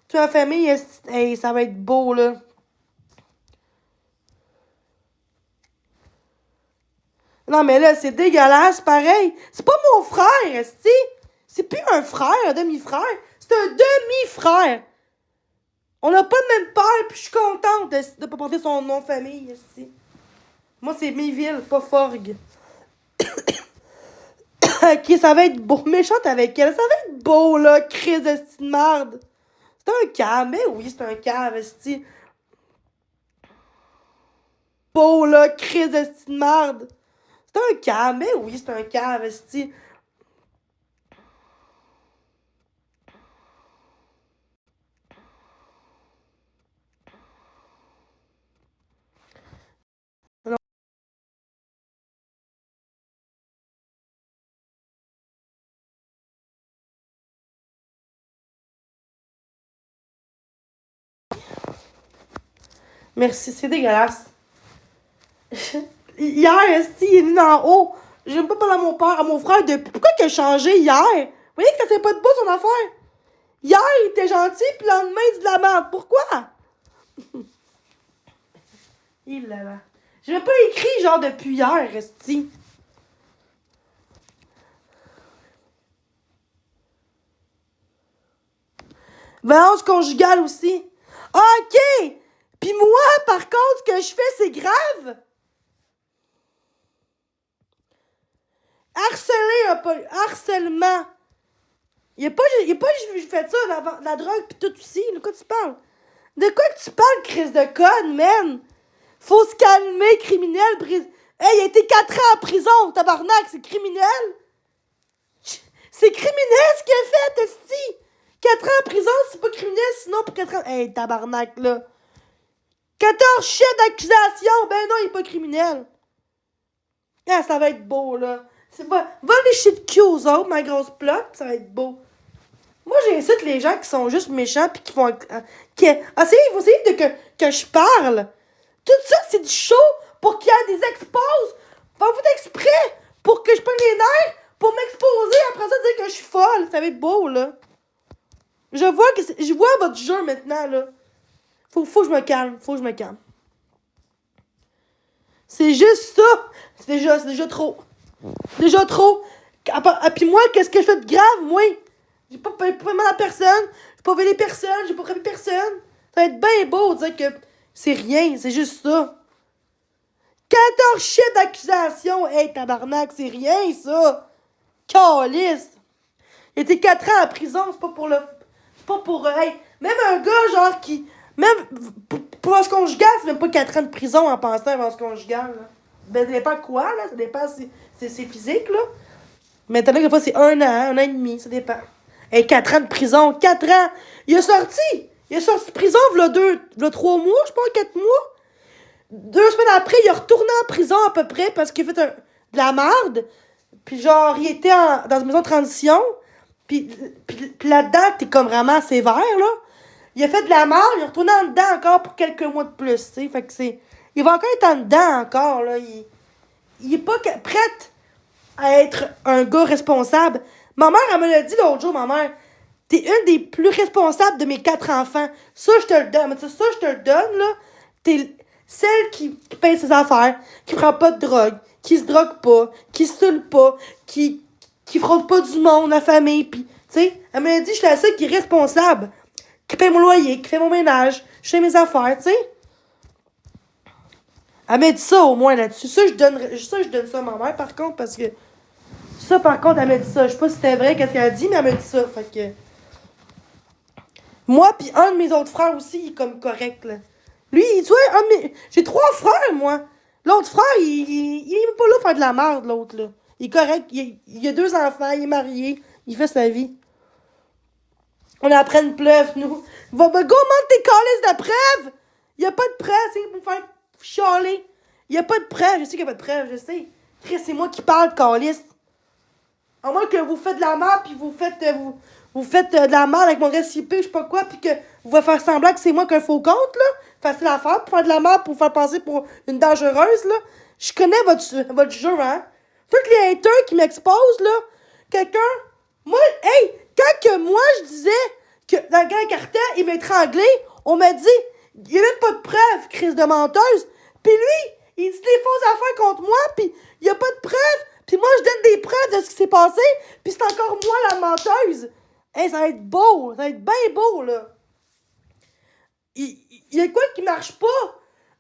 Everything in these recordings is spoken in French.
Tu as la famille, hey, ça va être beau, là. Non, mais là, c'est dégueulasse, pareil. C'est pas mon frère, esti. C'est plus un frère, un demi-frère. C'est un demi-frère. On n'a pas le même père, puis je suis contente de pas porter son nom de famille, esti. Moi, c'est Méville, pas Forgue. Ok, ça va être beau. Méchante avec elle. Ça va être beau, là. Crise de style de merde. C'est un cave. Mais oui, c'est un cave, esti. Beau, là. Crise de style de merde. C'est un cave. Mais oui, c'est un cave, esti. Merci, c'est dégueulasse. Hier, esti, il est venu en haut. J'aime pas parler à mon père, à mon frère depuis. Pourquoi qu'il a changé hier? Vous voyez que ça fait pas de beau son affaire? Hier, il était gentil, puis le lendemain, il dit de la merde. Pourquoi? Il là là. J'ai même pas écrit genre depuis hier, esti. Violence conjugale aussi. Ah, ok! Puis moi, par contre, ce que je fais, c'est grave. Harcèlement. Il a pas fait ça, la drogue pis tout aussi. De quoi tu parles? De quoi que tu parles, crise de conne, man? Faut se calmer, criminel. Hey, il a été 4 ans en prison, tabarnak, c'est criminel. C'est criminel ce qu'il a fait, esti. 4 ans en prison, c'est pas criminel, sinon pour 4 ans... Hey, tabarnak, là. 14 chefs d'accusation, ben non, il est pas criminel. Ah, ça va être beau, là. Va les chier de cul aux autres, ma grosse plot, ça va être beau. Moi, j'incite les gens qui sont juste méchants pis qui font... Vous essayez que je parle. Tout ça, c'est du show pour qu'il y ait des exposes. Faites-vous exprès pour que je prenne les nerfs pour m'exposer après ça dire que je suis folle. Ça va être beau, là. Je vois votre jeu maintenant, là. Faut que je me calme. C'est juste ça. C'est déjà trop. Déjà trop. Puis moi, qu'est-ce que je fais de grave, moi? J'ai pas mal à personne. J'ai pas volé personne. J'ai pas frappé personne. Ça va être bien beau de dire que c'est rien. C'est juste ça. 14 chefs d'accusation. Hey, tabarnak, c'est rien, ça. Caliste. Il était 4 ans en prison. C'est pas pour... Hey, même un gars, genre, qui... Même pour ce conjugal, c'est même pas 4 ans de prison en pensant à ce conjugal, là. Ben, ça dépend quoi, là. Ça dépend si c'est physique, là. Mais t'as des fois, c'est 1 an et demi. Ça dépend. Et 4 ans de prison. 4 ans. Il est sorti de prison, v'là 3 mois, je pense, 4 mois. 2 semaines après, il est retourné en prison à peu près parce qu'il a fait de la merde. Puis genre, il était dans une maison de transition. Puis là-dedans, t'es comme vraiment sévère, là. Il a fait de la merde, il est retourné en dedans encore pour quelques mois de plus, tu sais. Fait que c'est... Il va encore être en dedans encore, là. Il est pas prêt à être un gars responsable. Ma mère, elle me l'a dit l'autre jour, ma mère. T'es une des plus responsables de mes 4 enfants. Ça, je te le donne. Ça, je te le donne, là. T'es celle qui paye ses affaires, qui prend pas de drogue, qui se drogue pas, qui se saoule pas, qui fraude pas du monde, la famille, pis, tu sais, elle me dit, je suis la seule qui est responsable, qui paye mon loyer, qui fait mon ménage, je fais mes affaires, tu sais. Elle m'a dit ça au moins là-dessus. Ça, je donne ça à ma mère, par contre, parce que ça, par contre, elle m'a dit ça. Je sais pas si c'était vrai, qu'est-ce qu'elle a dit, mais elle m'a dit ça, fait que... Moi, pis un de mes autres frères aussi, il est comme correct, là. Lui, tu vois, j'ai 3 frères, moi. L'autre frère, il est pas là pour faire de la merde, l'autre, là. Il est correct, il a 2 enfants, il est marié, il fait sa vie. On apprend une preuve, nous. Go monte tes calices de preuves! Il y a pas de preuve, c'est pour me faire chialer. Il y a pas de preuve, je sais qu'il y a pas de preuve, je sais. Chris, c'est moi qui parle, calice. À moins que vous faites de la merde, puis vous faites de la merde avec mon récipient, je sais pas quoi, puis que vous allez faire semblant que c'est moi qu'un faux compte, là. Facile à faire pour faire de la merde, pour vous faire passer pour une dangereuse, là. Je connais votre jeu, hein. Tous les haters qui m'exposent, là. Quelqu'un... Moi, hey, quand que moi, je disais que dans le grand cartel, il m'a étranglé. On m'a dit, il n'y a même pas de preuves, crise de menteuse. Puis lui, il dit des fausses affaires contre moi, puis il n'y a pas de preuves. Puis moi, je donne des preuves de ce qui s'est passé, puis c'est encore moi la menteuse. Hey, ça va être beau, ça va être bien beau, là. Il y a quoi qui marche pas?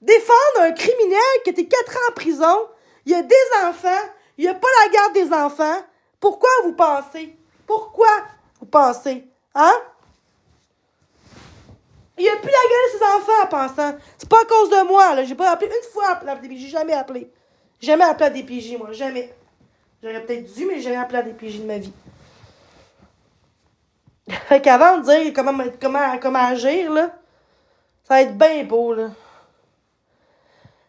Défendre un criminel qui était 4 ans en prison, il y a des enfants, il n'y a pas la garde des enfants. Pourquoi vous pensez? Pourquoi vous pensez? Hein? Il n'y a plus la garde de ses enfants en pensant. C'est pas à cause de moi, là. J'ai pas appelé une fois à la DPJ. J'ai jamais appelé. Jamais appelé à DPJ, moi. Jamais. J'aurais peut-être dû, mais j'ai jamais appelé à DPJ de ma vie. Fait qu'avant de dire comment agir, là, ça va être bien beau, là.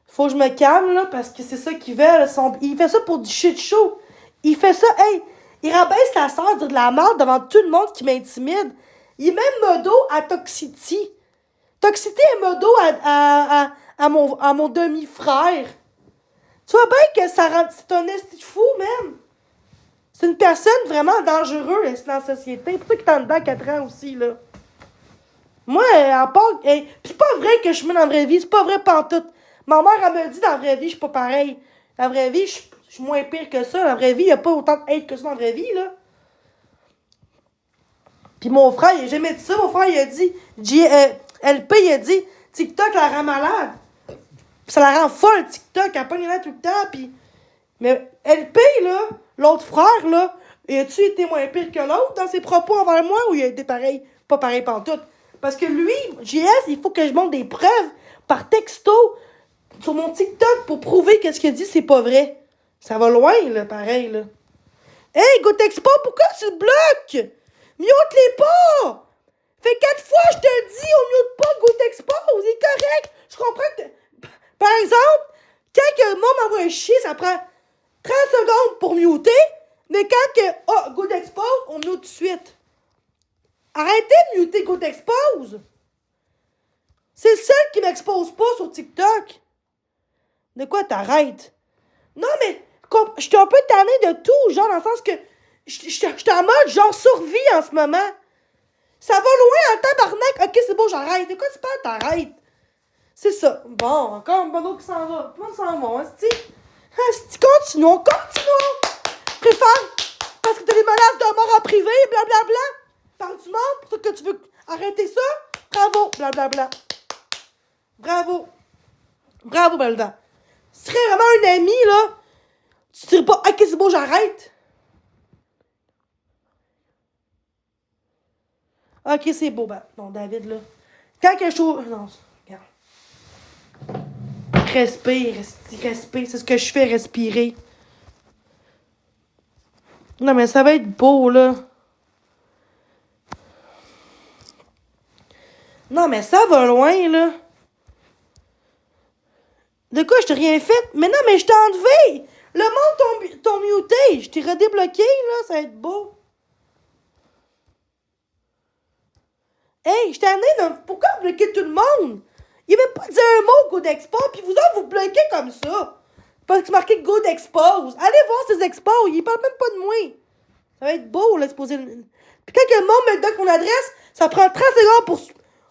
Faut que je me calme, là, parce que c'est ça qu'il veut, là. Il fait ça pour du shit show. Il fait ça, hey, il rabaisse sa sœur, dire de la merde devant tout le monde qui m'intimide. Il est même modo à Toxicity. Toxicity est modo à mon demi-frère. Tu vois bien que ça rend... C'est un esti fou, même. C'est une personne vraiment dangereuse dans la société. C'est pour ça qu'il est en dedans 4 ans aussi, là. Moi, à part... Hey, pis c'est pas vrai que je suis dans la vraie vie. C'est pas vrai pantoute. Ma mère, elle me dit dans la vraie vie, je suis pas pareil. Dans la vraie vie, je suis moins pire que ça. Dans la vraie vie, il n'y a pas autant de hate que ça dans la vraie vie, là. Puis mon frère, il a jamais dit ça. Mon frère, il a dit... LP, il a dit... TikTok la rend malade. Pis ça la rend folle, TikTok. Elle pogne là tout le temps, puis... Mais LP, là, l'autre frère, là, a-tu été moins pire que l'autre dans ses propos envers moi ou il a été pareil? Pas pareil pantoute. Parce que lui, JS, il faut que je montre des preuves par texto sur mon TikTok pour prouver que ce qu'il dit, c'est pas vrai. Ça va loin, là, pareil, là. Hey, GoTexpo, pourquoi tu le bloques? Mute-les pas! Fait 4 fois, je te le dis, on mute pas GoTexpo, c'est correct. Je comprends que... Par exemple, quand que le monde m'envoie un chier, ça prend 30 secondes pour muter, mais quand que... Oh, GoTexpose, on mute tout de suite. Arrêtez de muter GoTexpose. C'est le seul qui m'expose pas sur TikTok. De quoi t'arrêtes? Non, mais je suis un peu tannée de tout, genre, dans le sens que je suis en mode, genre, survie en ce moment. Ça va loin en tabarnak. Ok, c'est bon, j'arrête. De quoi tu parles? T'arrêtes. C'est ça. Bon, encore un bon qui s'en va. Tout le monde s'en va, hein, c'est continuons. Je préfère, parce que t'as des menaces de mort en privé, blablabla. Parle du monde, pour ça que tu veux arrêter ça. Bravo, blablabla. Bravo. Bravo, Belda. Si tu serais vraiment un ami, là, tu dirais pas, ok, c'est bon, j'arrête. Ok, c'est beau, ben. Non, David, là. Quand quelque chose. Non, regarde. Respire, c'est ce que je fais, respirer. Non, mais ça va être beau, là. Non, mais ça va loin, là. De quoi, je t'ai rien fait? Mais non, mais je t'ai enlevé! Le monde t'ont muté! Je t'ai redébloqué, là, ça va être beau. Hey, je t'ai amené dans... Pourquoi vous bloquez tout le monde? Il n'a même pas dit un mot, GoTexpose, puis vous autres, vous bloquez comme ça. Parce que c'est marqué GoTexpose. Allez voir ces expos, ils parlent même pas de moi. Ça va être beau, là, se poser... Puis quand le monde me donne mon adresse, ça prend 30 secondes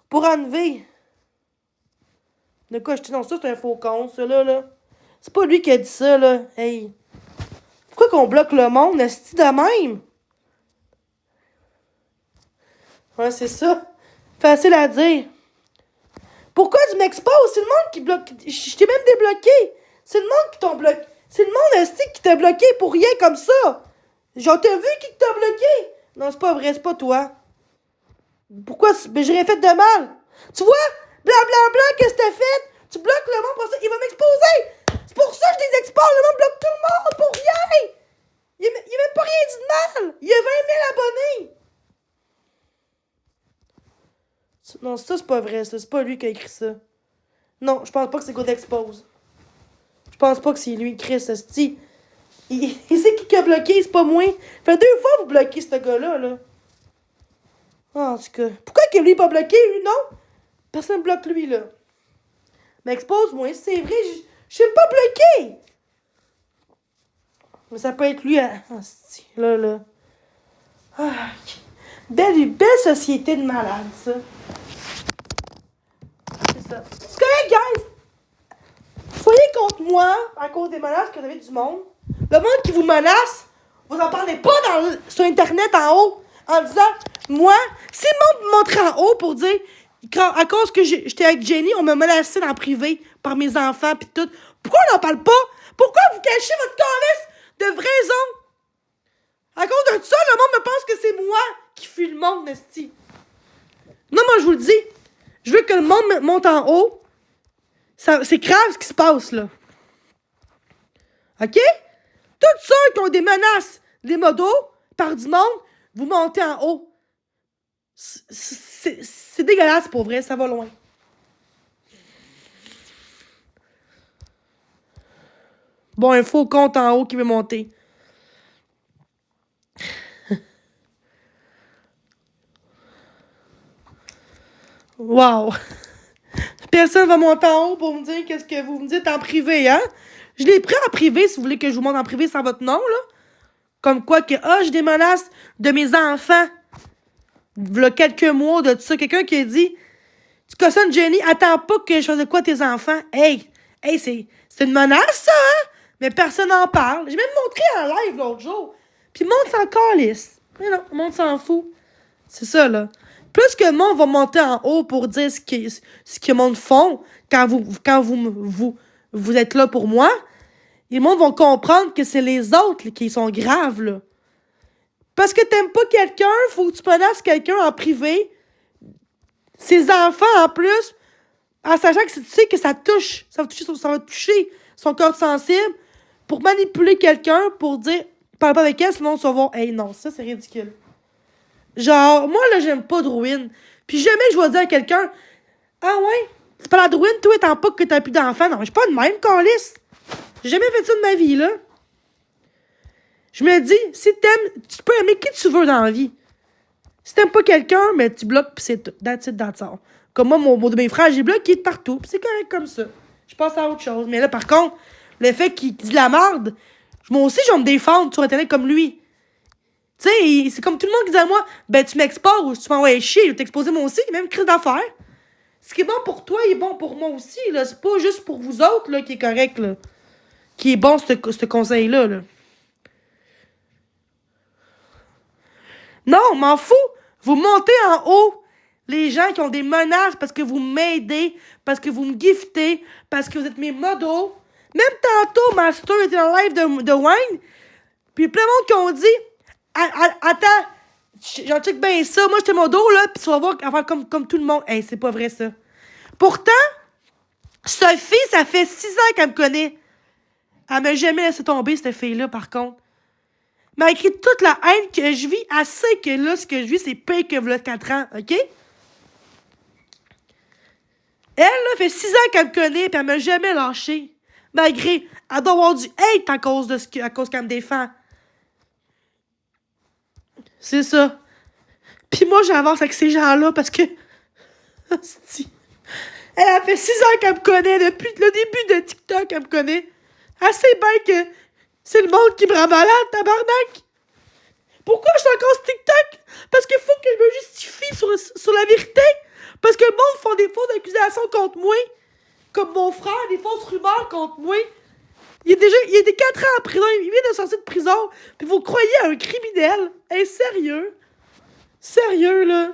pour enlever. De quoi, je te dis, non, ça, c'est un faux con, ça, là. C'est pas lui qui a dit ça, là. Hey. Pourquoi qu'on bloque le monde, est-ce de même? Ouais, c'est ça. Facile à dire. Pourquoi tu m'exposes? C'est le monde qui bloque. Je t'ai même débloqué. C'est le monde qui t'a bloqué. C'est le monde esti qui t'a bloqué pour rien comme ça. Genre, t'as vu qui t'a bloqué? Non, c'est pas vrai, c'est pas toi. Pourquoi? Ben, j'ai rien fait de mal. Tu vois? Blablabla, qu'est-ce que t'as fait? Tu bloques le monde pour ça. Il va m'exposer. C'est pour ça que je les expose. Le monde bloque tout le monde pour rien. Il a même pas rien dit de mal. Il y a 20 000 abonnés. Non, ça, c'est pas vrai, ça. C'est pas lui qui a écrit ça. Non, je pense pas que c'est GoTexpose. Je pense pas que c'est lui, Chris, esti. Il sait qui a bloqué, c'est pas moi. Fait 2 fois que vous bloquez ce gars-là, là. Ah, en tout cas. Pourquoi que lui pas bloqué, lui, non? Personne bloque lui, là. Mais expose-moi, si c'est vrai, je sais pas bloquer. Mais ça peut être lui, hein. Ah, là. Ah, Belle société de malades, ça. C'est ça. C'est correct, guys! Soyez contre moi à cause des menaces que vous avez du monde. Le monde qui vous menace, vous en parlez pas sur Internet en haut en disant, moi, si le monde me montrait en haut pour dire, à cause que j'étais avec Jenny, on m'a menacé en privé par mes enfants pis tout. Pourquoi on n'en parle pas? Pourquoi vous cachez votre calice de vraies ondes? À cause de ça, le monde me pense que c'est moi qui fuis le monde, Nesty. Non, moi, je vous le dis. Je veux que le monde monte en haut. C'est grave ce qui se passe, là. OK? Tous ceux qui ont des menaces, des modos, par du monde, vous montez en haut. C'est dégueulasse, pour vrai. Ça va loin. Bon, un faux compte en haut qui veut monter. Wow! Personne va monter en haut pour me dire qu'est-ce que vous me dites en privé, hein? Je l'ai pris en privé, si vous voulez que je vous montre en privé sans votre nom, là. Comme quoi que, j'ai des menaces de mes enfants. Il y a quelques mois de tout ça. Quelqu'un qui a dit, tu cautionnes Jenny, attends pas que je fasse de quoi tes enfants. Hey, c'est une menace, ça, hein? Mais personne n'en parle. J'ai même montré en live l'autre jour. Puis le monde s'en calisse. Mais non, le monde s'en fout. C'est ça, là. Plus que le monde va monter en haut pour dire ce que le monde font quand vous êtes là pour moi, les monde vont comprendre que c'est les autres là, qui sont graves, là. Parce que t'aimes pas quelqu'un, faut que tu menaces quelqu'un en privé. Ses enfants, en plus, en sachant que tu sais que ça va toucher son corps sensible, pour manipuler quelqu'un, pour dire, parle pas avec elle, sinon tu vas voir, hey, non, ça, c'est ridicule. Genre, moi, là, j'aime pas Drouin. Puis jamais je vais dire à quelqu'un, ah ouais, c'est pas la Drouin, toi, étant pas que t'as plus d'enfants. Non, mais je suis pas de même, câlisse. J'ai jamais fait ça de ma vie, là. Je me dis, si t'aimes, tu peux aimer qui tu veux dans la vie. Si t'aimes pas quelqu'un, mais tu bloques, pis c'est tout. That's it, that's all. Comme moi, mon de mes frères, j'ai bloqué de partout, pis c'est correct comme ça. Je passe à autre chose. Mais là, par contre, le fait qu'il dit de la merde, moi aussi, je vais me défendre sur Internet comme lui. Tu sais, c'est comme tout le monde qui dit à moi, ben tu m'exposes, tu m'envoies chier, je vais t'exposer moi aussi, même crise d'affaires. Ce qui est bon pour toi, il est bon pour moi aussi, là. C'est pas juste pour vous autres, là, qui est correct, là. Qui est bon, ce conseil-là, là. Non, m'en fous. Vous montez en haut les gens qui ont des menaces parce que vous m'aidez, parce que vous me giftez, parce que vous êtes mes modos. Même tantôt, Master était en live de Wine, puis plein de monde qui ont dit, attends, j'en check bien ça, moi j'étais modo, là, pis tu vas voir, enfin, comme tout le monde. Hey, c'est pas vrai, ça. Pourtant, Sophie, ça fait 6 ans qu'elle me connaît. Elle m'a jamais laissé tomber, cette fille-là, par contre. Malgré toute la haine que je vis, elle sait que là, ce que je vis, c'est pire que v'là 4 ans, OK? Elle, là, fait 6 ans qu'elle me connaît, pis elle m'a jamais lâché. Malgré, elle doit avoir du hate à cause qu'elle me défend. C'est ça. Pis moi, j'avance avec ces gens-là parce que... Elle a fait 6 ans qu'elle me connaît, depuis le début de TikTok, elle me connaît. Elle sait bien que c'est le monde qui me rend malade, tabarnak. Pourquoi je suis encore sur TikTok? Parce qu'il faut que je me justifie sur la vérité. Parce que le monde font des fausses accusations contre moi. Comme mon frère, des fausses rumeurs contre moi. Il a des 4 ans en prison, il vient de sortir de prison. Puis vous croyez à un criminel? Hey, sérieux? Sérieux, là?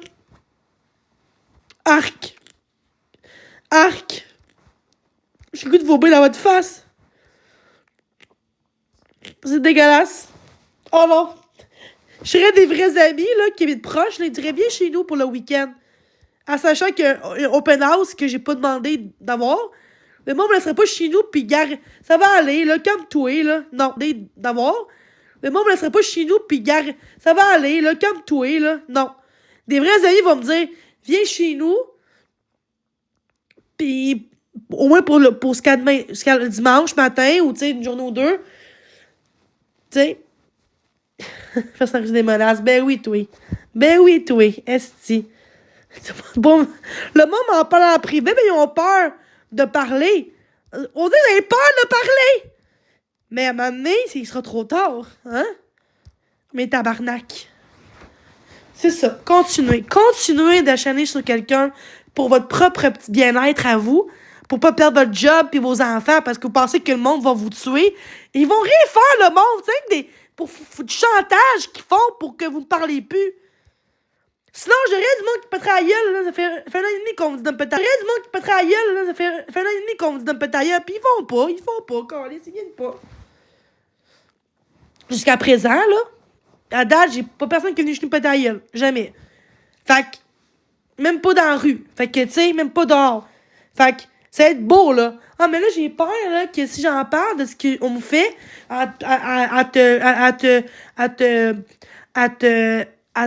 Arc. Arc. J'ai le goût de vomir dans votre face. C'est dégueulasse. Oh non. Je serais des vrais amis, là, qui habitent proches, là, ils diraient viens chez nous pour le week-end. En sachant qu'il y a un open house que j'ai pas demandé d'avoir. Mais moi, on me laisserait pas chez nous, pis gare, ça va aller, là, calme-toi, là. Non, d'avoir. Mais moi, on me laisserait pas chez nous, pis gare, ça va aller, là, calme-toi, là. Non. Des vrais amis vont me dire viens chez nous, pis au moins pour ce dimanche matin, ou tu sais, une journée ou deux. Tu sais. Faire ça des menaces. Ben oui, toi. Ben oui, toi. Esti. Bon, le monde m'en parle en privé, mais ils ont peur de parler. On dit qu'ils ont peur de parler. Mais à un moment donné, il sera trop tard. Hein? Mais tabarnak. C'est ça. Continuez. Continuez d'acharner sur quelqu'un pour votre propre petit bien-être à vous, pour pas perdre votre job et vos enfants parce que vous pensez que le monde va vous tuer. Ils vont rien faire, le monde. Tu sais, du chantage qu'ils font pour que vous ne parlez plus. Sinon, j'aurais du monde qui pèterait la gueule, là. Ça fait un an et demi qu'on me dit de me péter. J'aurais du monde qui pèterait la gueule, là. Ça fait un an et demi qu'on me dit de me péter la gueule. Puis ils font pas, câlisse, ils viennent pas. Jusqu'à présent, là, à date, j'ai pas personne qui est venu me péter la gueule. Jamais. Fait que, même pas dans la rue. Fait que, tu sais, même pas dehors. Fait que, ça va être beau, là. Ah, mais là, j'ai peur, là, que si j'en parle de ce qu'on me fait, à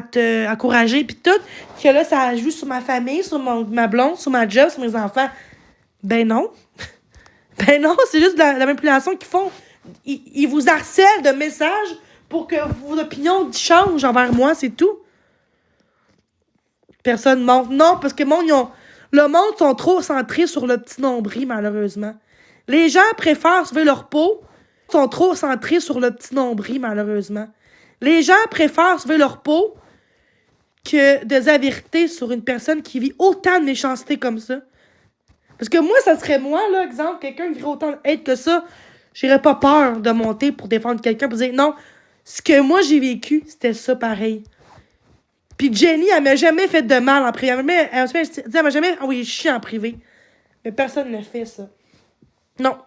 te encourager, pis tout, que là, ça joue sur ma famille, sur ma blonde, sur ma job, sur mes enfants. Ben non. Ben non, c'est juste de la manipulation qu'ils font. Ils vous harcèlent de messages pour que vos opinions changent envers moi, c'est tout. Personne monte. Non, parce que le monde sont trop centrés sur le petit nombril, malheureusement. Les gens préfèrent sauver leur peau, sont trop centrés sur le petit nombril, malheureusement. Les gens préfèrent sauver leur peau que de dire la vérité sur une personne qui vit autant de méchanceté comme ça. Parce que moi, ça serait moi, là, exemple, quelqu'un qui vivrait autant de hate que ça, j'aurais pas peur de monter pour défendre quelqu'un, pour dire non, ce que moi j'ai vécu, c'était ça pareil. Puis Jenny, elle m'a jamais fait de mal en privé. Elle m'a jamais envoyé chier en privé. Mais personne ne fait ça. Non.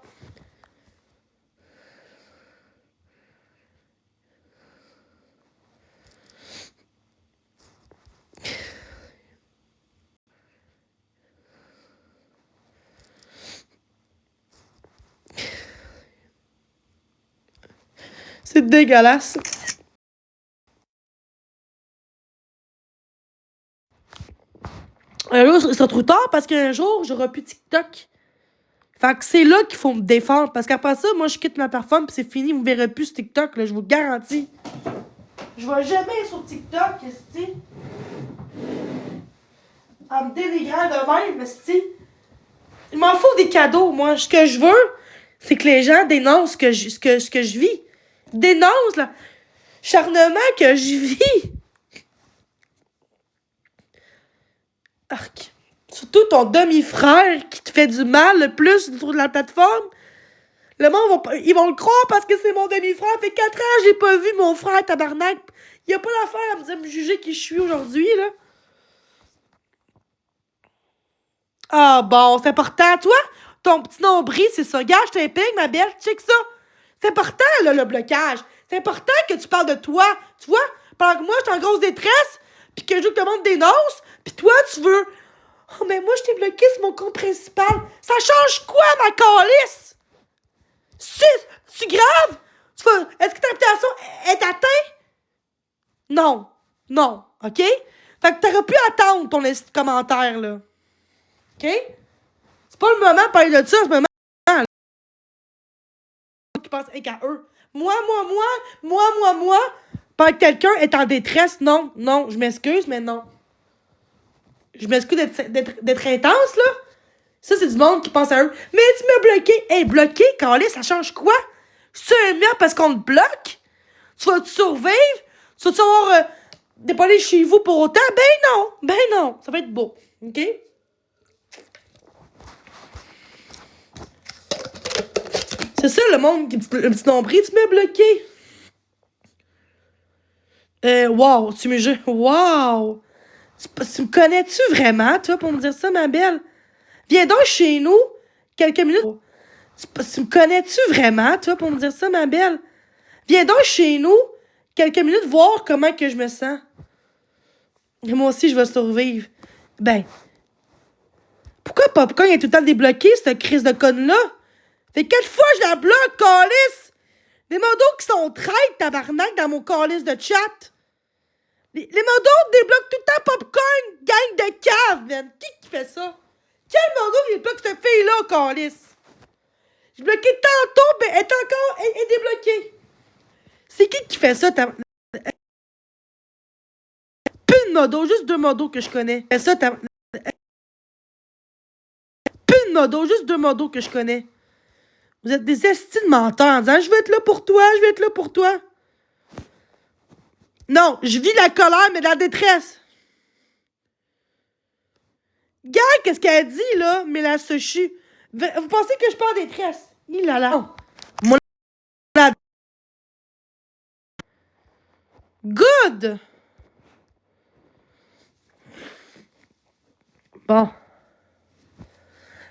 C'est dégueulasse. Un jour, c'est trop tard parce qu'un jour, j'aurai plus TikTok. Fait que c'est là qu'il faut me défendre. Parce qu'après ça, moi, je quitte ma plateforme puis c'est fini. Vous me verrez plus sur TikTok, là, je vous garantis. Je vais jamais sur TikTok, esti. En me dénigrant de même, esti. Il m'en faut des cadeaux, moi. Ce que je veux, c'est que les gens dénoncent ce que je vis. Dénoncent, là. Charnement que je vis. Arc. Surtout ton demi-frère qui te fait du mal le plus sur la plateforme. Le monde, ils vont le croire parce que c'est mon demi-frère. Ça fait 4 ans que j'ai pas vu mon frère, tabarnak. Il y a pas d'affaire à me juger qui je suis aujourd'hui, là. Ah bon, c'est important. Toi, ton petit nombril, c'est ça. Gars, je t'implique, ma belle, check ça. C'est important, là, le blocage. C'est important que tu parles de toi. Tu vois, pendant que moi, je suis en grosse détresse, puis que je veux que le monde dénonce, puis toi, tu veux... Oh, mais moi, je t'ai bloqué sur mon compte principal. Ça change quoi, ma calice? C'est grave? Est-ce que ta réputation est atteinte? Non. Non. OK? Fait que t'aurais pu attendre ton commentaire, là. OK? C'est pas le moment de parler de ça, c'est le moment qui pense qu'à eux. Moi, pendant que quelqu'un est en détresse, non, je m'excuse, mais non. Je m'excuse d'être intense, là. Ça, c'est du monde qui pense à eux. Mais tu m'as bloqué. Hey, bloqué, calé, ça change quoi? C'est un merde parce qu'on te bloque? Tu vas-tu survivre? Tu vas-tu avoir des polices chez vous pour autant? Ben non. Ça va être beau. OK? C'est ça, le monde qui dit le petit nombril. Tu m'as bloqué. Wow, tu me jures. Wow! Tu me connais-tu vraiment, toi, pour me dire ça, ma belle? Viens donc chez nous, quelques minutes. Tu me connais-tu vraiment, toi, pour me dire ça, ma belle? Viens donc chez nous, quelques minutes, voir comment que je me sens. Et moi aussi, je vais survivre. Ben, pourquoi Popcorn est tout le temps débloqué, cette crise de conne-là? Fait 4 fois je la bloque, calice! Les modos qui sont traites, tabarnak, dans mon calice de chat. Les modos débloquent tout le temps Popcorn, gang de cave, man. Qui fait ça? Quel modo débloque cette fille-là, calice? J'ai bloqué tantôt, mais elle est débloquée. C'est qui fait ça? Plus de modos, juste 2 modos que je connais. Fait ça, plus de modos, juste 2 modos que je connais. Vous êtes des estis de menteurs en disant « Je vais être là pour toi, je vais être là pour toi. » Non, je vis la colère, mais la détresse. Regarde qu'est-ce qu'elle dit, là, mais la Sochu. Vous pensez que je parle en détresse? Il là là. Moi, la... Good! Bon.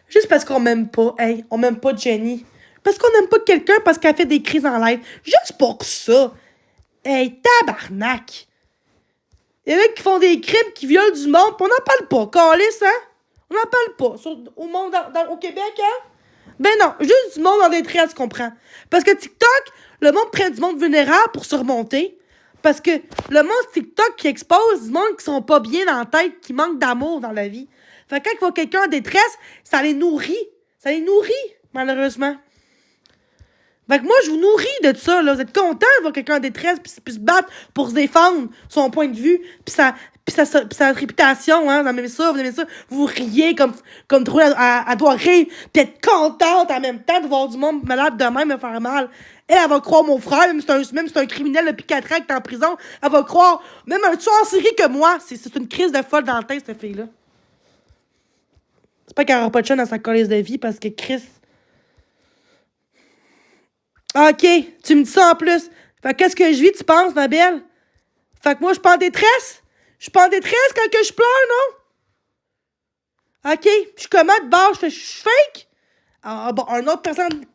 Juste parce qu'on m'aime pas, hey, on m'aime pas Jenny. Parce qu'on n'aime pas quelqu'un parce qu'elle fait des crises en live. Juste pour ça. Hey, tabarnak! Il y en a qui font des crimes, qui violent du monde, pis on n'en parle pas. Calice, hein? On n'en parle pas. Au monde, au Québec, hein? Ben non, juste du monde en détresse, tu comprends? Parce que TikTok, le monde prend du monde vulnérable pour se remonter. Parce que le monde TikTok qui expose du monde qui sont pas bien dans la tête, qui manquent d'amour dans la vie. Fait que quand il voit quelqu'un en détresse, ça les nourrit. Ça les nourrit, malheureusement. Fait que moi, je vous nourris de ça, là. Vous êtes content de voir quelqu'un en détresse puis se battre pour se défendre son point de vue puis sa réputation, hein. Vous aimez ça, vous aimez ça. Vous riez comme trop à doit rire puis être contente en même temps de voir du monde malade de même me faire mal. Elle va croire mon frère, même si c'est un criminel depuis 4 ans qui est en prison, elle va croire, même un tueur en série que moi. C'est une crise de folle dans la tête, cette fille-là. C'est pas qu'elle aura pas de chance dans sa colise de vie parce que Chris... OK, tu me dis ça en plus. Fait qu'est-ce que je vis, tu penses, ma belle? Fait que moi, je suis pas en détresse? Je suis pas en détresse quand que je pleure, non? OK, je suis comment de base? Je suis fake? Ah bon, une autre personne...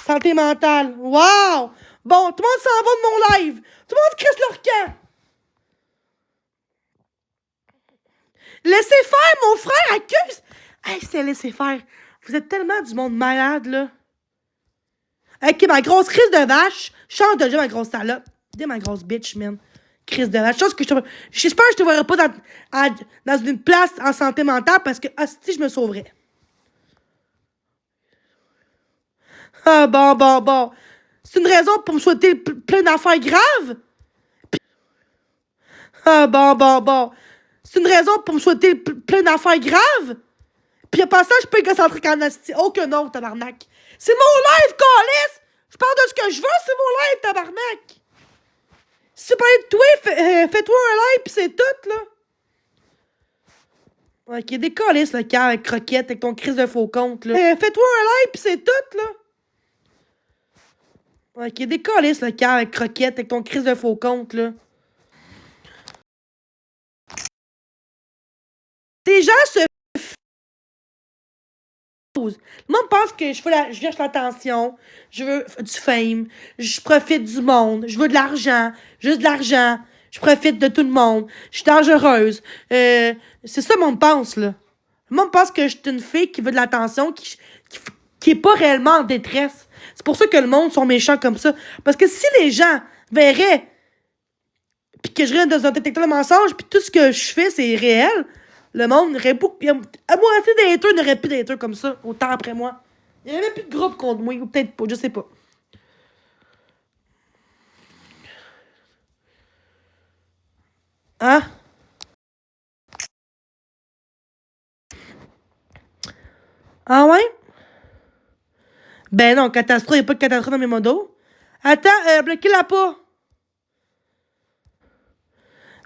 Santé mentale. Wow! Bon, tout le monde s'en va de mon live. Tout le monde crisse leur camp. Laissez faire, mon frère accuse. Hey, c'est laissez faire. Vous êtes tellement du monde malade, là. Ok, ma grosse crise de vache. Chante déjà ma grosse salope. Dis ma grosse bitch, man. Crise de vache. J'espère que je te verrai pas dans une place en santé mentale parce que, si je me sauverais. Ah, bon. C'est une raison pour me souhaiter plein d'affaires graves? Ah, bon. C'est une raison pour me souhaiter plein d'affaires graves? Puis après ça, je peux être concentré en asti. Oh que non, tabarnak. C'est mon live, calice! Je parle de ce que je veux, c'est mon live, tabarnak! Si tu parles de toi, fais-toi un live pis c'est tout, là. Ok, décalisse le cœur avec croquette, avec ton crise de faux compte, là. Fais-toi un live pis c'est tout, là. Ok, décalisse le cœur avec croquette, avec ton crise de faux compte, là. Des gens se... Le monde pense que je cherche l'attention, je veux du fame, je profite du monde, je veux de l'argent, juste de l'argent, je profite de tout le monde, je suis dangereuse. C'est ça le monde pense, là. Le monde pense que je suis une fille qui veut de l'attention, qui est pas réellement en détresse. C'est pour ça que le monde sont méchants comme ça. Parce que si les gens verraient puis que je rentre dans un détecteur de mensonges puis tout ce que je fais, c'est réel, le monde n'aurait pas... À moitié des haters n'aurait plus d'haters comme ça, autant après moi. Il n'y avait même plus de groupe contre moi, ou peut-être pas, je sais pas. Hein? Ah ouais? Ben non, catastrophe, il n'y a pas de catastrophe dans mes modos. Attends, bloquez-la pas.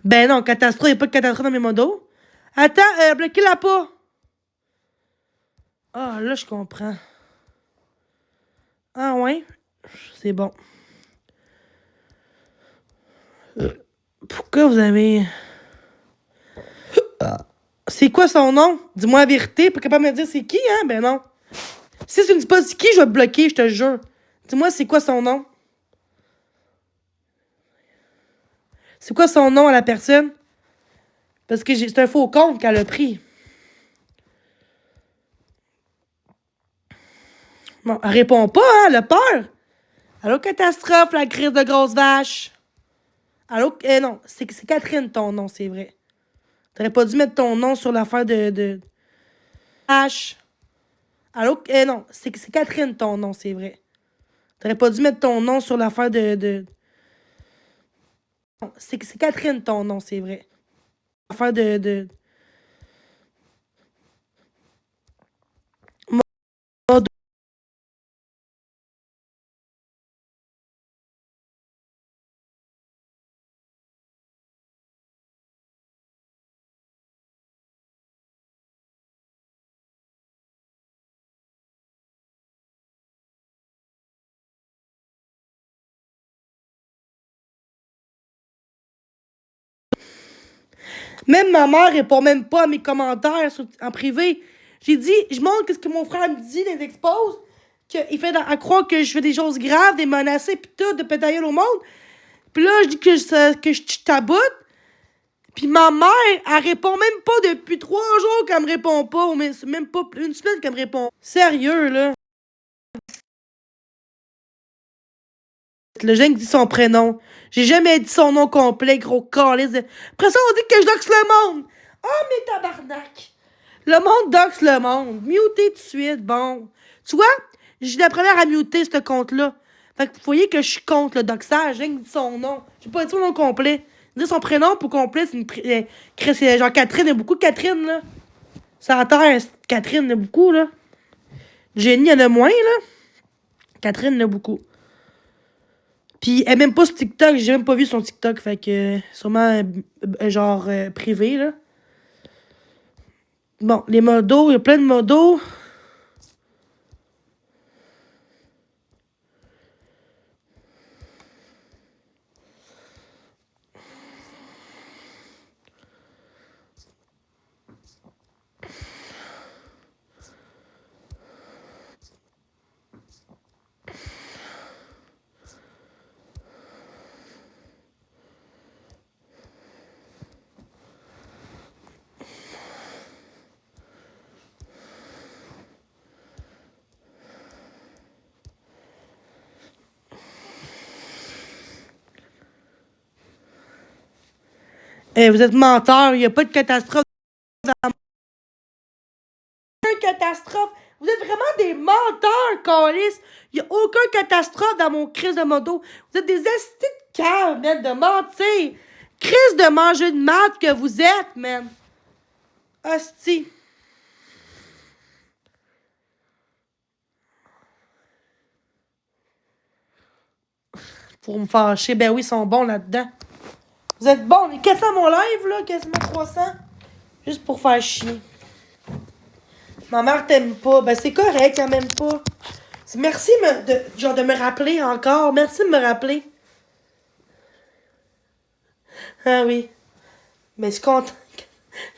Ben non, catastrophe, il n'y a pas de catastrophe dans mes modos. Attends, bloquez-la pas. Ah, là, je comprends. Ah ouais? C'est bon. Pourquoi vous avez... C'est quoi son nom? Dis-moi la vérité, pour capable de me dire c'est qui, hein? Ben non. Si tu me dis pas c'est qui, je vais te bloquer, je te jure. Dis-moi c'est quoi son nom? C'est quoi son nom à la personne? Parce que c'est un faux compte qu'elle a pris. Bon, elle répond pas, hein? Elle a peur. Allô, catastrophe, la crise de grosse vache. Allô? Non, c'est Catherine ton nom, c'est vrai. T'aurais pas dû mettre ton nom sur l'affaire de... H. Allô? Non, c'est Catherine ton nom, c'est vrai. T'aurais pas dû mettre ton nom sur l'affaire de... Non, c'est Catherine ton nom, c'est vrai. L'affaire de... Même ma mère répond même pas à mes commentaires en privé. J'ai dit, je montre ce que mon frère me dit dans les exposes, qu'il fait à croire que je fais des choses graves, des menacés, pis tout, de pétailler au monde. Puis là, je dis que je taboute. Puis ma mère, elle répond même pas depuis 3 jours qu'elle me répond pas. Ou même pas une semaine qu'elle me répond. Sérieux, là. Le jeune dit son prénom. J'ai jamais dit son nom complet, gros calice. Après ça, on dit que je doxe le monde. Oh, mais tabarnak. Le monde doxe le monde. Muter tout de suite, bon. Tu vois, j'ai la première à muter ce compte-là. Fait que vous voyez que je suis contre le doxage. J'ai dit son nom. J'ai pas dit son nom complet. Dire son prénom pour complet, c'est une... genre Catherine, il y a beaucoup de Catherine, là. Ça à terre, Catherine, il y en a beaucoup, là. Jenny, il y en a moins, là. Catherine, il y en a beaucoup. Puis elle est même pas sur TikTok, j'ai même pas vu son TikTok, fait que sûrement genre privé, là. Bon, les modos, il y a plein de modos. Vous êtes menteurs, il n'y a pas de catastrophe dans mon... catastrophe. Vous êtes vraiment des menteurs, câlisse. Il n'y a aucun catastrophe dans mon crise de moto. Vous êtes des estis de cœur, man, de mentir. Crise de manger de merde que vous êtes, man. Hostie. Pour me fâcher, ben oui, ils sont bons là-dedans. Vous êtes bons, mais qu'est-ce que mon live, là, quasiment 300? Juste pour faire chier. Ma mère t'aime pas. Ben, c'est correct, elle m'aime pas. Merci de me rappeler encore. Merci de me rappeler. Ah oui. Mais je suis contente.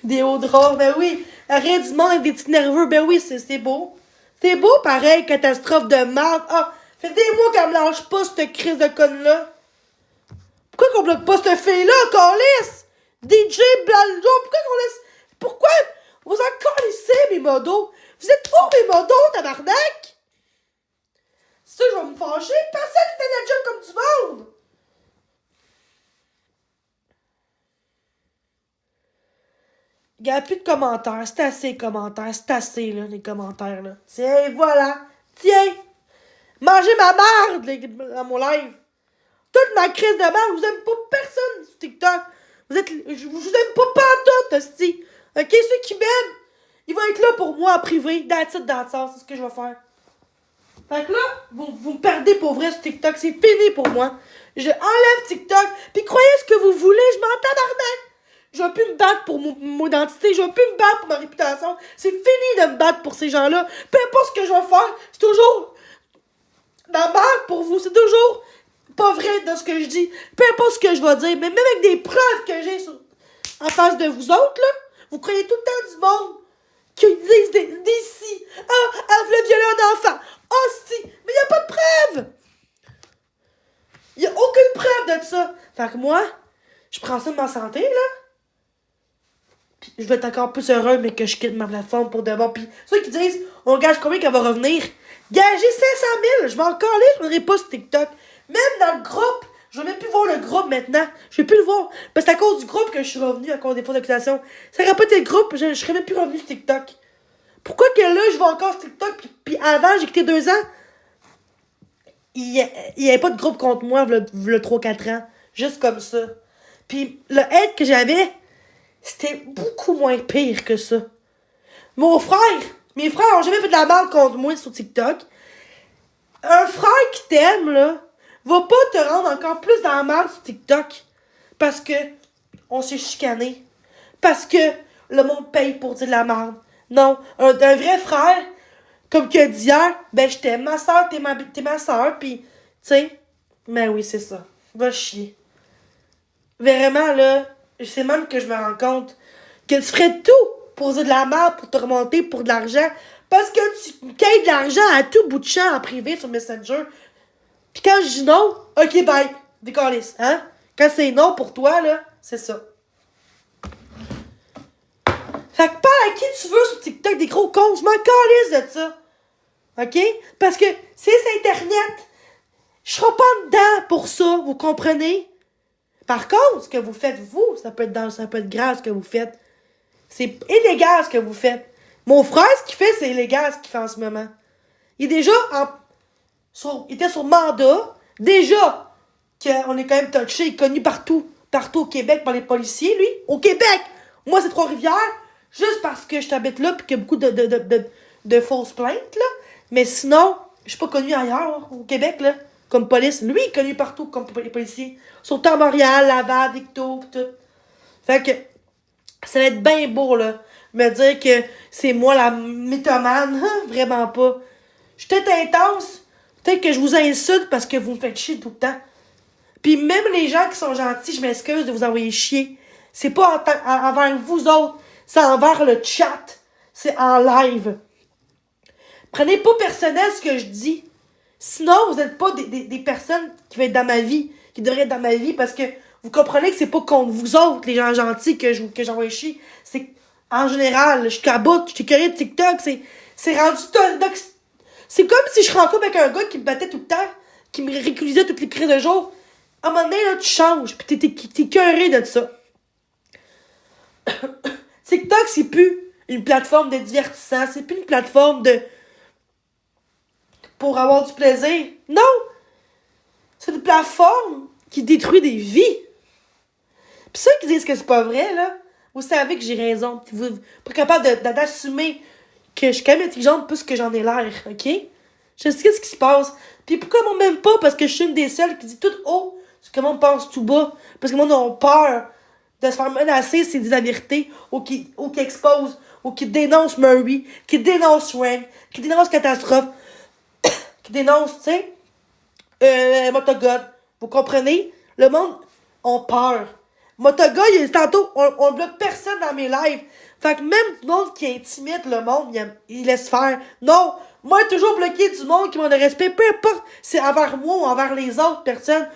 Des hauts draps, ben oui. Arrête du monde avec des petits nerveux, ben oui, c'est beau. C'est beau, pareil, catastrophe de merde. Ah, fait des mois qu'elle me lâche pas, cette crise de conne-là. Pourquoi qu'on bloque pas cette fille-là, câlisse? DJ Blando, pourquoi qu'on laisse... Pourquoi? Vous en calissez, mes modos. Vous êtes où, mes modos, tabarnak? Ça, je vais me fâcher. Personne fait la job comme du monde. Il n'y a plus de commentaires. C'est assez, les commentaires. C'est assez, là, les commentaires, là. Tiens, voilà. Tiens. Mangez ma merde, dans mon live. Toute ma crise de merde. Je vous aime pas personne sur TikTok. Je vous aime pas pantoute, hostie. Ok, ceux qui m'aiment, ils vont être là pour moi en privé. That's it, c'est ce que je vais faire. Fait que là, vous me perdez pour vrai sur TikTok. C'est fini pour moi. Je enlève TikTok. Puis croyez ce que vous voulez, je m'en tabarnak. Je vais plus me battre pour mon identité. Je vais plus me battre pour ma réputation. C'est fini de me battre pour ces gens-là. Peu importe ce que je vais faire, c'est toujours la merde pour vous. C'est toujours pas vrai de ce que je dis. Peu importe ce que je vais dire. Mais même avec des preuves que j'ai en face de vous autres, là, vous croyez tout le temps du monde qui disent d'ici. Ah, elle voulait violer un enfant. Ah, si. Mais y a pas de preuve. Y a aucune preuve de ça. Fait que moi, je prends ça de ma santé, là. Puis je vais être encore plus heureux, mais que je quitte ma plateforme pour de bon. Puis ceux qui disent, on gage combien qu'elle va revenir? Gagez 500 000. Je m'en calais, je reviendrai pas sur TikTok. Même dans le groupe, je vais même plus voir le groupe maintenant. Je vais plus le voir. Parce que c'est à cause du groupe que je suis revenu à cause des fausses accusations. Ça aurait pas été le groupe, je serais même plus revenu sur TikTok. Pourquoi que là, je vais encore sur TikTok, puis avant, j'ai quitté 2 ans? Il y avait pas de groupe contre moi, v'là 3-4 ans. Juste comme ça. Puis le hate que j'avais, c'était beaucoup moins pire que ça. Mes frères ont jamais fait de la merde contre moi sur TikTok. Un frère qui t'aime, là, va pas te rendre encore plus dans la merde sur TikTok. Parce que on s'est chicané. Parce que le monde paye pour dire de la merde. Non, un vrai frère, comme que dit hier, ben je t'aime, ma soeur, t'es ma soeur, pis, tu sais, ben oui, c'est ça. Va chier. Vraiment, là, c'est même que je me rends compte que tu ferais tout pour dire de la merde, pour te remonter pour de l'argent. Parce que tu gagnes de l'argent à tout bout de champ en privé sur Messenger. Puis quand je dis non, ok, bye. Décalisse, hein? Quand c'est non pour toi, là, c'est ça. Fait que parle à qui tu veux sur TikTok, des gros cons, je m'en calisse de ça. Ok? Parce que c'est Internet. Je serai pas dedans pour ça, vous comprenez? Par contre, ce que vous faites, vous, ça peut être grave ce que vous faites. C'est illégal ce que vous faites. Mon frère, ce qu'il fait, c'est illégal ce qu'il fait en ce moment. Il est déjà il était sur mandat. Déjà, qu'on est quand même touché, connu partout au Québec par les policiers, lui. Au Québec! Moi, c'est Trois-Rivières, juste parce que je t'habite là pis qu'il y a beaucoup de fausses plaintes, là. Mais sinon, je suis pas connu ailleurs, au Québec, là, comme police. Lui, il est connu partout comme les policiers. Surtout à Montréal, Laval, Victo, pis tout. Fait que, ça va être bien beau, là, me dire que c'est moi la mythomane. Vraiment pas. Je suis peut-être intense. Peut-être que je vous insulte parce que vous me faites chier tout le temps. Puis même les gens qui sont gentils, je m'excuse de vous envoyer chier. C'est pas envers vous autres, c'est envers le chat. C'est en live. Prenez pas personnel ce que je dis. Sinon, vous n'êtes pas des personnes qui vont être dans ma vie, qui devraient être dans ma vie, parce que vous comprenez que c'est pas contre vous autres, les gens gentils, que j'envoie chier. C'est en général, je cabote, je suis curé de TikTok, c'est rendu c'est comme si je rencontre avec un gars qui me battait tout le temps, qui me réculisait toutes les crises de jour. À un moment donné, là, tu changes, pis t'es curé de ça. TikTok, c'est plus une plateforme de divertissement, c'est plus une plateforme pour avoir du plaisir. Non! C'est une plateforme qui détruit des vies. Pis ceux qui disent que c'est pas vrai, là, vous savez que j'ai raison. Vous n'êtes pas capable d'assumer que je suis quand même intelligente plus que j'en ai l'air, ok? Je sais ce qui se passe. Puis pourquoi on m'aime pas? Parce que je suis une des seules qui dit tout haut ce que le monde pense tout bas. Parce que le monde a peur de se faire menacer si dit la vérité. Ou qui expose, ou qui dénonce Murray, qui dénonce Wayne, qui dénonce Catastrophe, qui dénonce, tu sais, Motogod. Vous comprenez? Le monde a peur. Motogod, tantôt, on bloque personne dans mes lives. Fait que même du monde qui intimide le monde, il laisse faire. Non! Moi, toujours bloqué du monde qui m'en a respect, peu importe si c'est envers moi ou envers les autres personnes.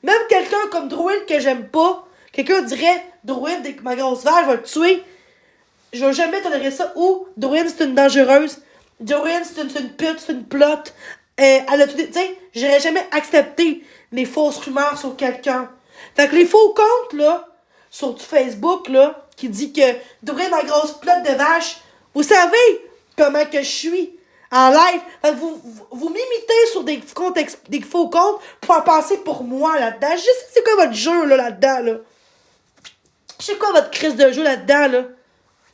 Même quelqu'un comme Druid que j'aime pas, quelqu'un dirait Druid, ma grosse vache, va le tuer. Je vais jamais tolérer ça. Ou Druid, c'est une dangereuse. Druid, c'est une pute, c'est une plotte. Elle a tout. Tu sais, j'aurais jamais accepté les fausses rumeurs sur quelqu'un. Fait que les faux comptes, là, sur du Facebook, là, qui dit que Druid, ma grosse plotte de vache, vous savez comment que je suis en live. Fait que vous m'imitez sur des faux comptes pour en passer pour moi là-dedans. Je sais c'est quoi votre jeu là-dedans, là. Je sais quoi votre crise de jeu là-dedans, là.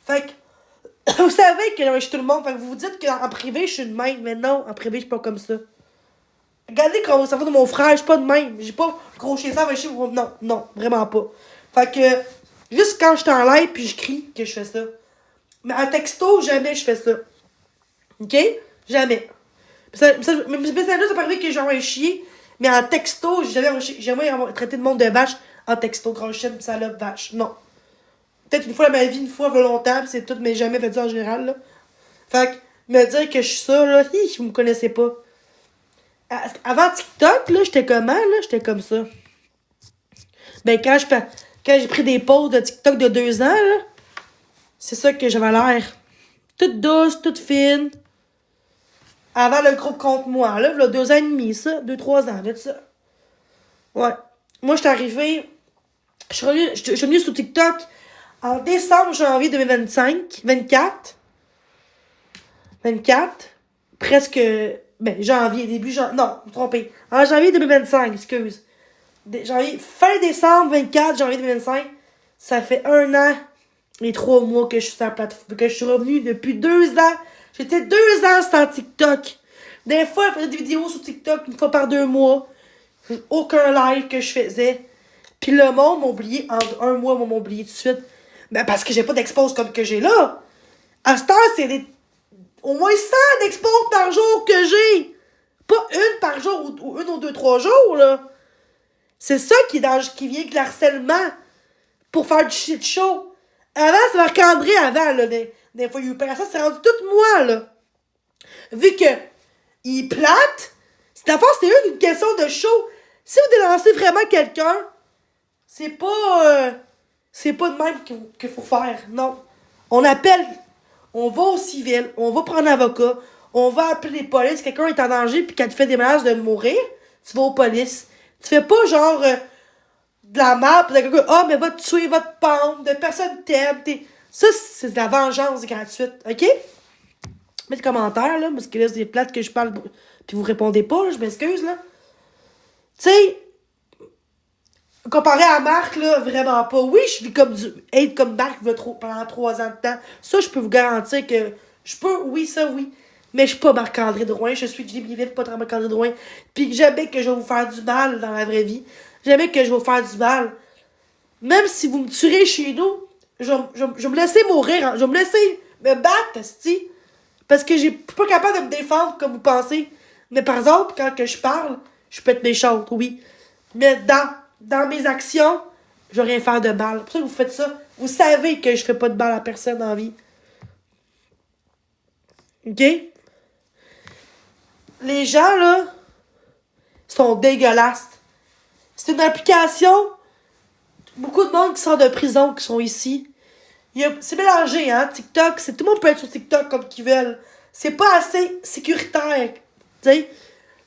Fait que, vous savez que je suis tout le monde. Fait que vous vous dites qu'en privé, je suis de même. Mais non, en privé, je suis pas comme ça. Regardez comment ça fait de mon frère, je suis pas de même. J'ai pas gros chez ça, chez vous. Non, vraiment pas. Fait que, juste quand je suis en live puis je crie que je fais ça. Mais en texto, jamais je fais ça. Ok? Jamais. Ça peut arriver que j'envoie un chier, mais en texto, j'ai jamais traité de monde de vache en texto. Grand chien, salope, vache. Non. Peut-être une fois dans ma vie, une fois longtemps, c'est tout, mais jamais fait ça en général, là. Fait que, me dire que je suis ça, là, vous me connaissez pas. Avant TikTok, là, j'étais comment, là? J'étais comme ça. Ben, quand j'ai pris des pauses de TikTok de 2 ans, là, c'est ça que j'avais l'air. Toute douce, toute fine. Avant le groupe contre moi, là, 2 ans et demi, ça. 2-3 ans, là, ça. Ouais. Moi, j'étais arrivée. Je suis revenue sur TikTok en décembre, janvier 2025. 24. Presque. Ben, janvier, début janvier. Non, vous me trompez. En janvier 2025, excuse. Fin décembre 24, janvier 2025. Ça fait 1 an et 3 mois que je suis sur la plateforme. Que je suis revenue depuis 2 ans. J'étais 2 ans sans TikTok. Des fois, je faisais des vidéos sur TikTok 1 fois par 2 mois. Aucun live que je faisais. Puis le monde m'a oublié. En 1 mois, ils m'ont oublié tout de suite. Ben parce que j'ai pas d'expose comme que j'ai là. À ce temps, c'est au moins 100 d'expos par jour que j'ai. Pas une par jour ou 1 ou 2, 3 jours, là. C'est ça qui vient avec le harcèlement. pour faire du shit show. Avant, c'est Marc-André avant, là, des fois, il ça, c'est rendu tout moi, là. Vu que il est plate, c'est une question de show. Si vous délancez vraiment quelqu'un, c'est pas de même qu'il faut faire. Non. On appelle, on va au civil, on va prendre un avocat, on va appeler les polices. Quelqu'un est en danger puis qu'elle te fait des menaces de mourir, tu vas aux polices. Tu fais pas genre de la merde pis de quelqu'un, mais va te tuer, va te pendre, de personne t'aime. Ça, c'est de la vengeance gratuite, ok? Mets des commentaires, là, parce que là, c'est plate que je parle puis vous répondez pas, là, je m'excuse, là. Tu sais, comparé à Marc, là, vraiment pas. Oui, je vis être comme Marc pendant 3 ans de temps. Ça, je peux vous garantir que je peux, oui, ça, oui. Mais je suis pas Marc-André Drouin, je suis Julie Biéville, pas Marc-André Drouin. Puis jamais que je vais vous faire du mal dans la vraie vie. Jamais que je vais vous faire du mal. Même si vous me tuerez chez nous, je vais me laisser mourir. Je vais me laisser me battre, esti. Parce que je suis pas capable de me défendre comme vous pensez. Mais par exemple, quand que je parle, je peux être méchante, oui. Mais dans mes actions, je vais rien faire de mal. C'est pour ça que vous faites ça. Vous savez que je fais pas de mal à personne dans la vie. OK? Les gens, là, sont dégueulasses. C'est une application. Beaucoup de monde qui sort de prison qui sont ici. C'est mélangé, hein? TikTok, tout le monde peut être sur TikTok comme qu'ils veulent. C'est pas assez sécuritaire. Tu sais?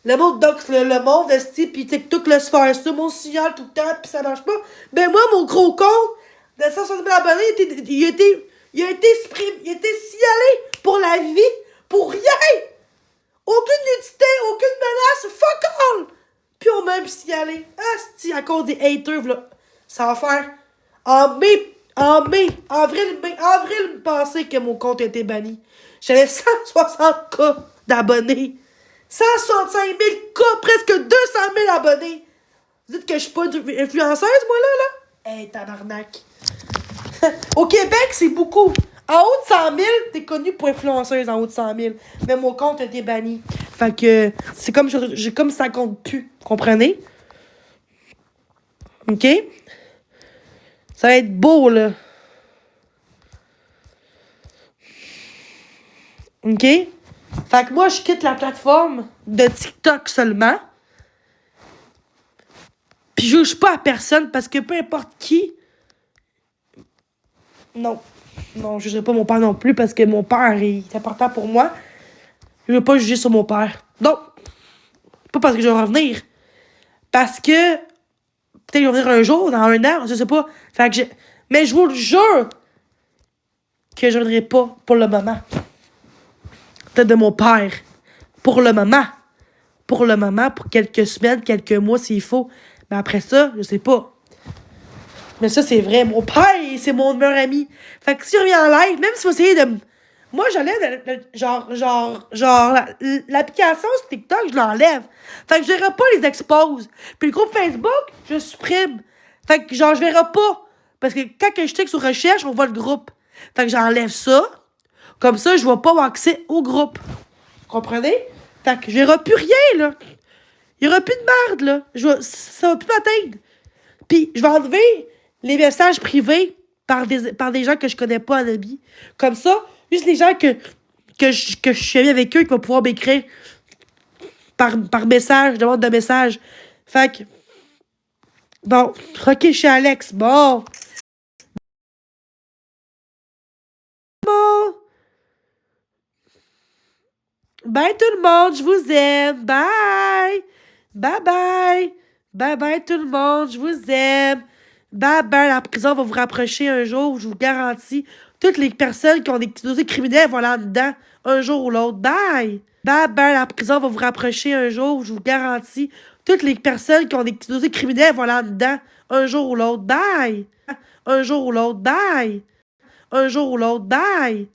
Le monde doxe le monde, esti, pis TikTok laisse faire ça, mon signal tout le temps, pis ça marche pas. Ben moi, mon gros compte de 160 000 abonnés, il a été signalé pour la vie, pour rien! Aucune nudité, aucune menace, fuck all! Puis on m'a même signalé. Asti, à cause des haters, là. Ça va faire avril passé que mon compte a été banni. J'avais 160K d'abonnés. 165 000 cas, presque 200 000 abonnés. Vous dites que je suis pas une influenceuse, moi, là? Hey, tabarnak. Au Québec, c'est beaucoup. En haut de 100 000, t'es connu pour influenceuse en haut de 100 000. Mais mon compte a été banni. Fait que c'est comme, comme ça compte plus. Comprenez? OK? Ça va être beau, là. OK? Fait que moi, je quitte la plateforme de TikTok seulement. Puis je juge pas à personne parce que peu importe qui... Non, je jugerai pas mon père non plus parce que mon père est important pour moi. Je veux pas juger sur mon père. Non. Pas parce que je vais revenir. Parce que... Peut-être que je vais revenir un jour, dans 1 an, je sais pas. Fait que mais je vous le jure que je reviendrai pas pour le moment. Peut-être de mon père. Pour le moment. Pour le moment, pour quelques semaines, quelques mois s'il faut. Mais après ça, je sais pas. Mais ça, c'est vrai. Mon père, c'est mon meilleur ami. Fait que si je reviens en live, même si vous essayez de... Moi, j'enlève l'application sur TikTok, je l'enlève. Fait que je verrai pas les exposes. Puis le groupe Facebook, je supprime. Fait que je verrai pas. Parce que quand je clique sur recherche, on voit le groupe. Fait que j'enlève ça. Comme ça, je vais pas avoir accès au groupe. Vous comprenez? Fait que je verrai plus rien, là. Il y aura plus de merde, là. Ça va plus m'atteindre. Puis, je vais enlever les messages privés par des gens que je connais pas en ami. Comme ça, juste les gens que je suis ami avec eux qui vont pouvoir m'écrire par message, demande de message. Fait que, bon, ok, je suis Alex. Bon. Bye tout le monde, je vous aime. Bye. Bye bye. Bye bye tout le monde, je vous aime. Bye bye, la prison va vous rapprocher un jour, je vous garantis. Toutes les personnes qui ont des dossiers criminels vont là-dedans un jour ou l'autre. Bye. Bye bye, la prison va vous rapprocher un jour, je vous garantis. Toutes les personnes qui ont des dossiers criminels vont là-dedans un jour ou l'autre. Bye. Un jour ou l'autre. Bye. Un jour ou l'autre. Bye.